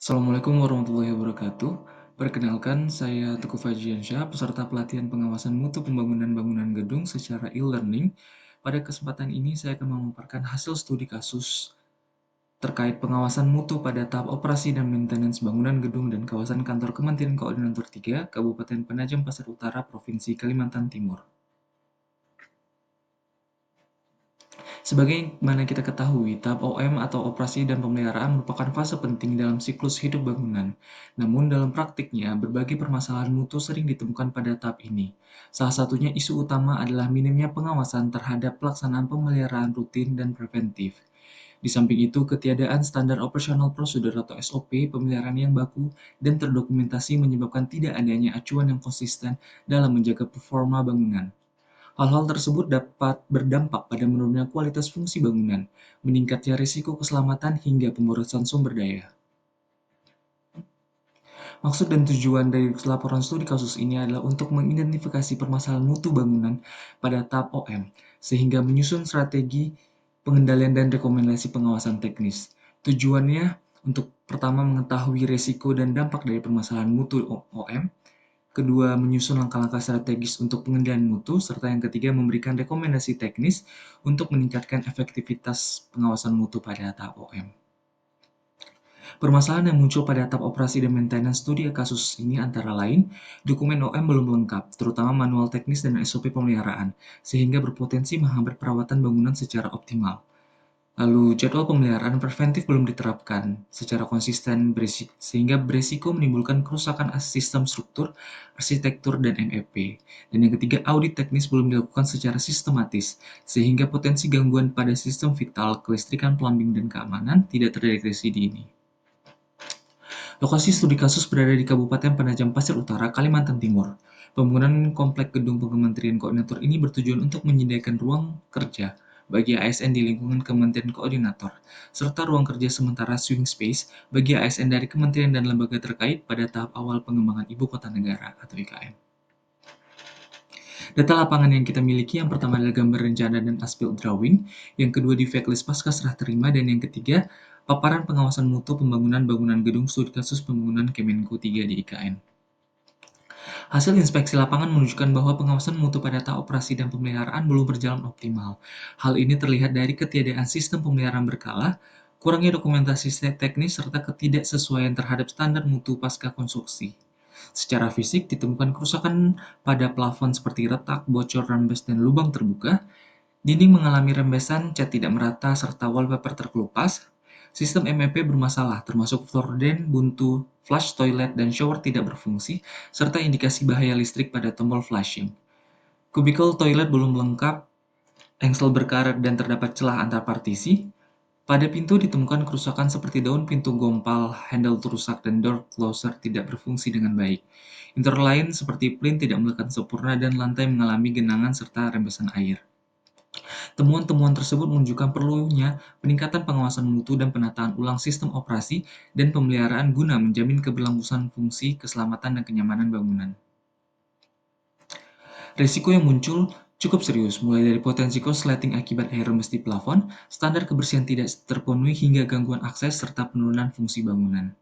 Assalamualaikum warahmatullahi wabarakatuh. Perkenalkan, saya Teguh Fajiansyah, peserta pelatihan pengawasan mutu pembangunan bangunan gedung secara e-learning. Pada kesempatan ini, saya akan memaparkan hasil studi kasus terkait pengawasan mutu pada tahap operasi dan maintenance bangunan gedung dan kawasan kantor Kementerian Koordinator 3, Kabupaten Penajam Pasir Utara, Provinsi Kalimantan Timur. Sebagaimana kita ketahui, tahap OM atau operasi dan pemeliharaan merupakan fase penting dalam siklus hidup bangunan. Namun dalam praktiknya, berbagai permasalahan mutu sering ditemukan pada tahap ini. Salah satunya isu utama adalah minimnya pengawasan terhadap pelaksanaan pemeliharaan rutin dan preventif. Di samping itu, ketiadaan standar operasional prosedur atau SOP pemeliharaan yang baku dan terdokumentasi menyebabkan tidak adanya acuan yang konsisten dalam menjaga performa bangunan. Hal-hal tersebut dapat berdampak pada menurunnya kualitas fungsi bangunan, meningkatnya risiko keselamatan hingga pemborosan sumber daya. Maksud dan tujuan dari laporan studi kasus ini adalah untuk mengidentifikasi permasalahan mutu bangunan pada tahap OM, sehingga menyusun strategi pengendalian dan rekomendasi pengawasan teknis. Tujuannya untuk pertama mengetahui risiko dan dampak dari permasalahan mutu OM, kedua, menyusun langkah-langkah strategis untuk pengendalian mutu, serta yang ketiga, memberikan rekomendasi teknis untuk meningkatkan efektivitas pengawasan mutu pada tahap OM. Permasalahan yang muncul pada tahap operasi dan maintenance studi kasus ini antara lain, dokumen OM belum lengkap, terutama manual teknis dan SOP pemeliharaan, sehingga berpotensi menghambat perawatan bangunan secara optimal. Lalu, jadwal pemeliharaan preventif belum diterapkan secara konsisten sehingga beresiko menimbulkan kerusakan sistem struktur, arsitektur, dan MEP. Dan yang ketiga, audit teknis belum dilakukan secara sistematis, sehingga potensi gangguan pada sistem vital, kelistrikan, plumbing, dan keamanan tidak terdeteksi dini. Lokasi studi kasus berada di Kabupaten Penajam Pasir Utara, Kalimantan Timur. Pembangunan komplek gedung Kementerian Koordinator ini bertujuan untuk menyediakan ruang kerja bagi ASN di lingkungan Kementerian Koordinator, serta ruang kerja sementara swing space bagi ASN dari kementerian dan lembaga terkait pada tahap awal pengembangan Ibu Kota Negara atau IKN. Data lapangan yang kita miliki yang pertama adalah gambar rencana dan as-built drawing, yang kedua di checklist pasca serah terima, dan yang ketiga paparan pengawasan mutu pembangunan bangunan gedung studi kasus pembangunan Kemenko 3 di IKN. Hasil inspeksi lapangan menunjukkan bahwa pengawasan mutu pada tahap operasi dan pemeliharaan belum berjalan optimal. Hal ini terlihat dari ketiadaan sistem pemeliharaan berkala, kurangnya dokumentasi teknis, serta ketidaksesuaian terhadap standar mutu pasca konstruksi. Secara fisik, ditemukan kerusakan pada plafon seperti retak, bocor, rembes, dan lubang terbuka. Dinding mengalami rembesan, cat tidak merata, serta wallpaper terkelupas. Sistem MEP bermasalah, termasuk florden, buntu, flush toilet, dan shower tidak berfungsi, serta indikasi bahaya listrik pada tombol flushing. Kubikel toilet belum lengkap, engsel berkarat, dan terdapat celah antar partisi. Pada pintu ditemukan kerusakan seperti daun pintu gompal, handle rusak, dan door closer tidak berfungsi dengan baik. Interline seperti plin tidak melekat sempurna dan lantai mengalami genangan serta rembesan air. Temuan-temuan tersebut menunjukkan perlunya peningkatan pengawasan mutu dan penataan ulang sistem operasi dan pemeliharaan guna menjamin keberlangsungan fungsi, keselamatan, dan kenyamanan bangunan. Risiko yang muncul cukup serius, mulai dari potensi korsleting akibat air rembes di plafon, standar kebersihan tidak terpenuhi hingga gangguan akses, serta penurunan fungsi bangunan.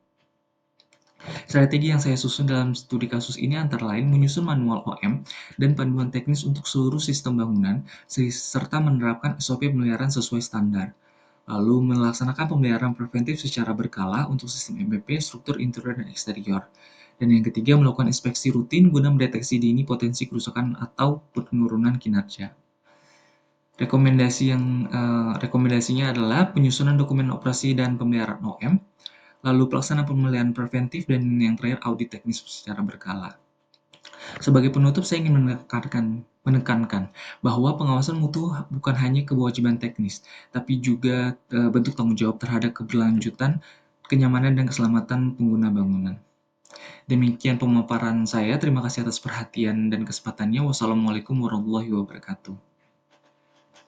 Strategi yang saya susun dalam studi kasus ini antara lain menyusun manual OM dan panduan teknis untuk seluruh sistem bangunan, serta menerapkan SOP pemeliharaan sesuai standar. Lalu melaksanakan pemeliharaan preventif secara berkala untuk sistem MEP, struktur interior dan eksterior. Dan yang ketiga, melakukan inspeksi rutin guna mendeteksi dini potensi kerusakan atau penurunan kinerja. Rekomendasinya adalah penyusunan dokumen operasi dan pemeliharaan OM, lalu pelaksanaan pemeliharaan preventif, dan yang terakhir audit teknis secara berkala. Sebagai penutup, saya ingin menekankan bahwa pengawasan mutu bukan hanya kewajiban teknis, tapi juga bentuk tanggung jawab terhadap keberlanjutan, kenyamanan, dan keselamatan pengguna bangunan. Demikian pemaparan saya. Terima kasih atas perhatian dan kesempatannya. Wassalamualaikum warahmatullahi wabarakatuh.